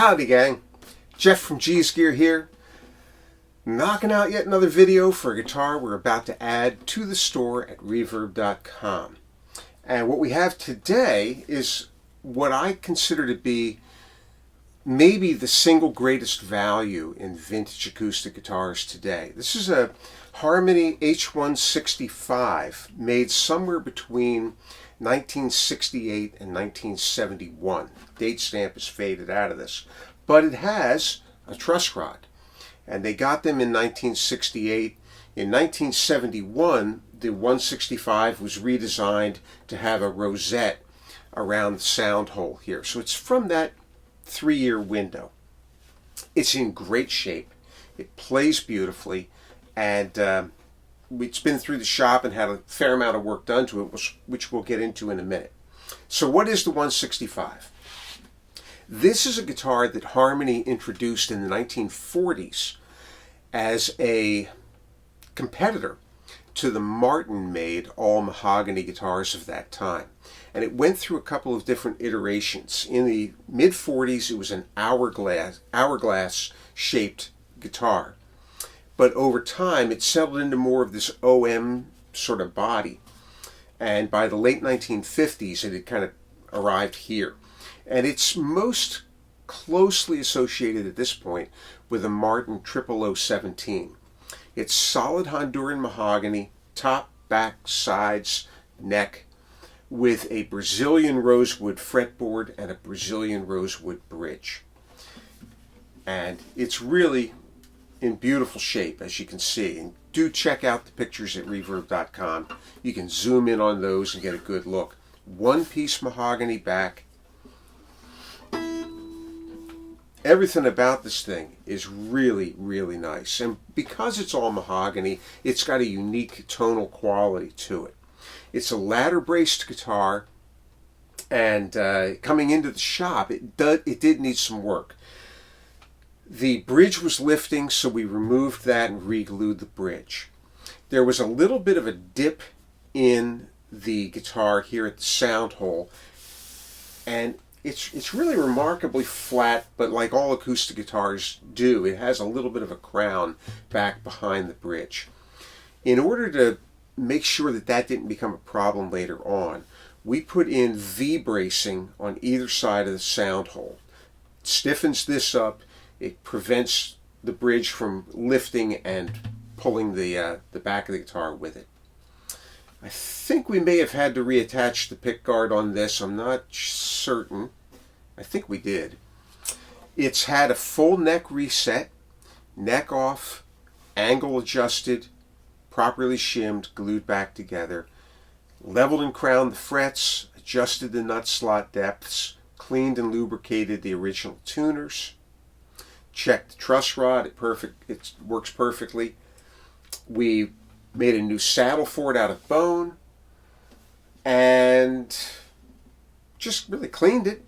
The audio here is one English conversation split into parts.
Howdy gang, Jeff from G's Gear here, knocking out yet another video for a guitar we're about to add to the store at reverb.com. And what we have today is what I consider to be maybe the single greatest value in vintage acoustic guitars today. This is a Harmony H165 made somewhere between 1968 and 1971. Date stamp is faded out of this, but it has a truss rod, and they got them in 1968. In 1971, the 165 was redesigned to have a rosette around the sound hole here. So it's from that 3-year window. It's in great shape. It plays beautifully, and it's been through the shop and had a fair amount of work done to it, which we'll get into in a minute. So what is the 165? This is a guitar that Harmony introduced in the 1940s as a competitor to the Martin-made all mahogany guitars of that time. And it went through a couple of different iterations. In the mid-40s, it was an hourglass-shaped guitar. But over time, it settled into more of this OM sort of body. And by the late 1950s, it had kind of arrived here. And it's most closely associated at this point with a Martin 00017. It's solid Honduran mahogany, top, back, sides, neck, with a Brazilian rosewood fretboard and a Brazilian rosewood bridge. And it's really in beautiful shape, as you can see. And do check out the pictures at reverb.com. You can zoom in on those and get a good look. One-piece mahogany back. Everything about this thing is really, really nice. And because it's all mahogany, it's got a unique tonal quality to it. It's a ladder-braced guitar, and coming into the shop, it did need some work. The bridge was lifting, so we removed that and re-glued the bridge. There was a little bit of a dip in the guitar here at the sound hole, and it's really remarkably flat, but like all acoustic guitars do, it has a little bit of a crown back behind the bridge. In order to make sure that that didn't become a problem later on, we put in V-bracing on either side of the sound hole. It stiffens this up. It prevents the bridge from lifting and pulling the back of the guitar with it. I think we may have had to reattach the pickguard on this. I'm not certain. I think we did. It's had a full neck reset, neck off, angle adjusted, properly shimmed, glued back together, leveled and crowned the frets, adjusted the nut slot depths, cleaned and lubricated the original tuners, checked the truss rod. It works perfectly. We made a new saddle for it out of bone and just really cleaned it,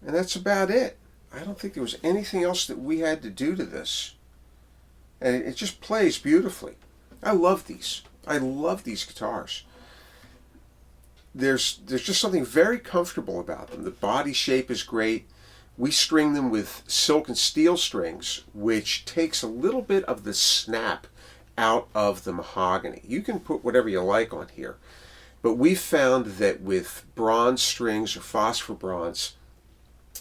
and that's about it. I don't think there was anything else that we had to do to this, and it just plays beautifully. I love these. I love these guitars. There's just something very comfortable about them. The body shape is great. We string them with silk and steel strings, which takes a little bit of the snap out of the mahogany. You can put whatever you like on here, but we found that with bronze strings or phosphor bronze,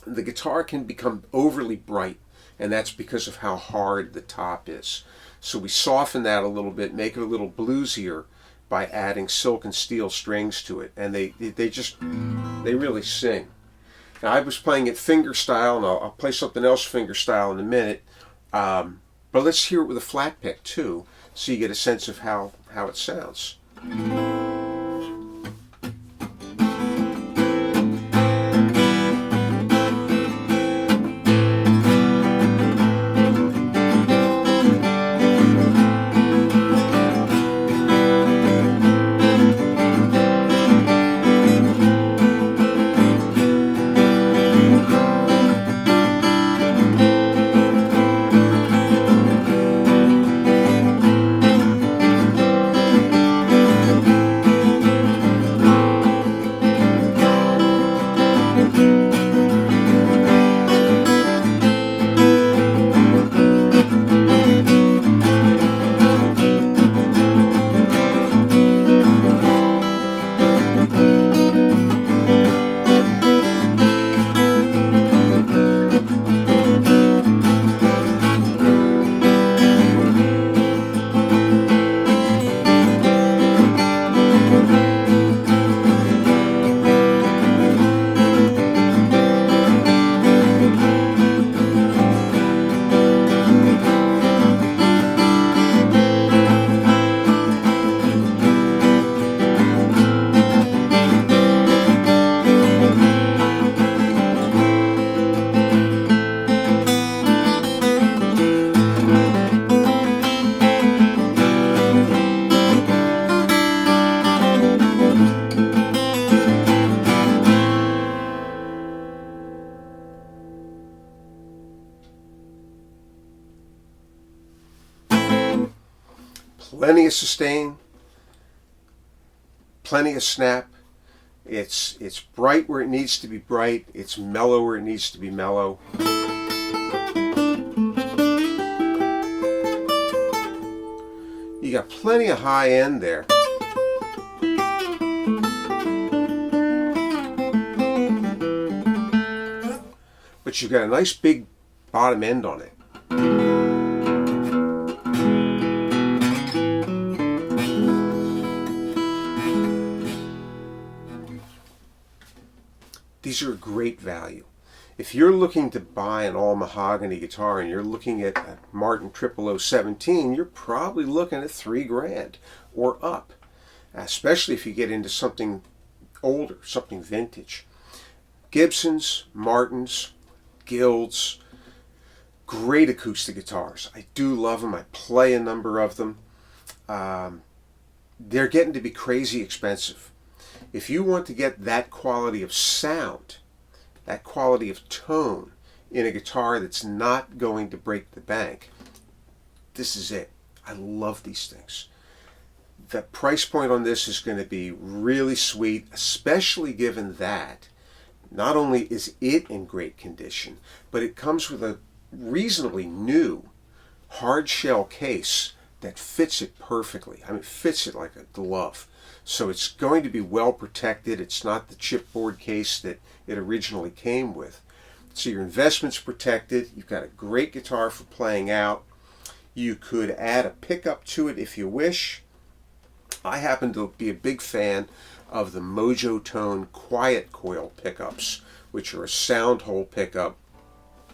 the guitar can become overly bright, and that's because of how hard the top is. So we soften that a little bit, make it a little bluesier by adding silk and steel strings to it, and they really sing. Now, I was playing it fingerstyle, and I'll play something else fingerstyle in a minute, but let's hear it with a flat pick too, so you get a sense of how it sounds. Plenty of sustain, plenty of snap. It's bright where it needs to be bright. It's mellow where it needs to be mellow. You got plenty of high end there. But you've got a nice big bottom end on it. These are a great value. If you're looking to buy an all mahogany guitar and you're looking at a Martin 00017, you're probably looking at $3,000 or up, especially if you get into something older, something vintage. Gibsons, Martins, Guilds, great acoustic guitars. I do love them. I play a number of them. They're getting to be crazy expensive. If you want to get that quality of sound, that quality of tone in a guitar that's not going to break the bank, this is it. I love these things. The price point on this is going to be really sweet, especially given that not only is it in great condition, but it comes with a reasonably new hard shell case that fits it perfectly. I mean, it fits it like a glove. So it's going to be well protected. It's not the chipboard case that it originally came with. So your investment's protected. You've got a great guitar for playing out. You could add a pickup to it if you wish. I happen to be a big fan of the Mojo Tone Quiet Coil pickups, which are a sound hole pickup,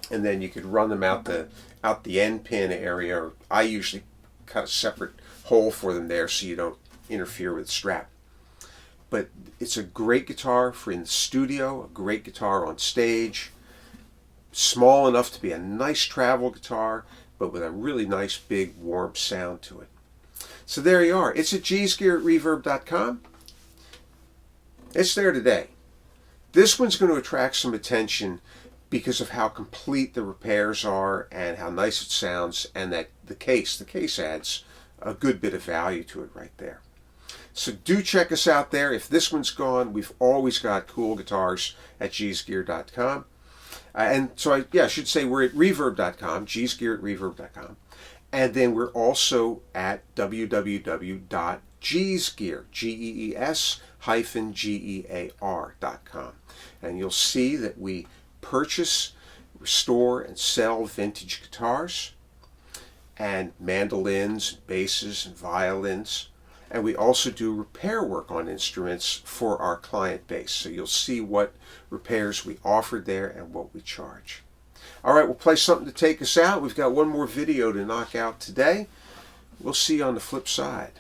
and then you could run them out the end pin area. Or I usually cut a separate hole for them there so you don't interfere with the strap. But it's a great guitar for in the studio, a great guitar on stage, small enough to be a nice travel guitar, but with a really nice big warm sound to it. So there you are. It's at GSgear at reverb.com. It's there today. This one's going to attract some attention because of how complete the repairs are and how nice it sounds, and that the case adds a good bit of value to it right there. So do check us out there. If this one's gone, we've always got cool guitars at gsgear.com. And so I should say we're at reverb.com, gsgear at reverb.com. And then we're also at www.gsgear, GEES-gear.com. And you'll see that we purchase, restore, and sell vintage guitars and mandolins, basses, and violins. And we also do repair work on instruments for our client base. So you'll see what repairs we offer there and what we charge. All right, we'll play something to take us out. We've got one more video to knock out today. We'll see you on the flip side.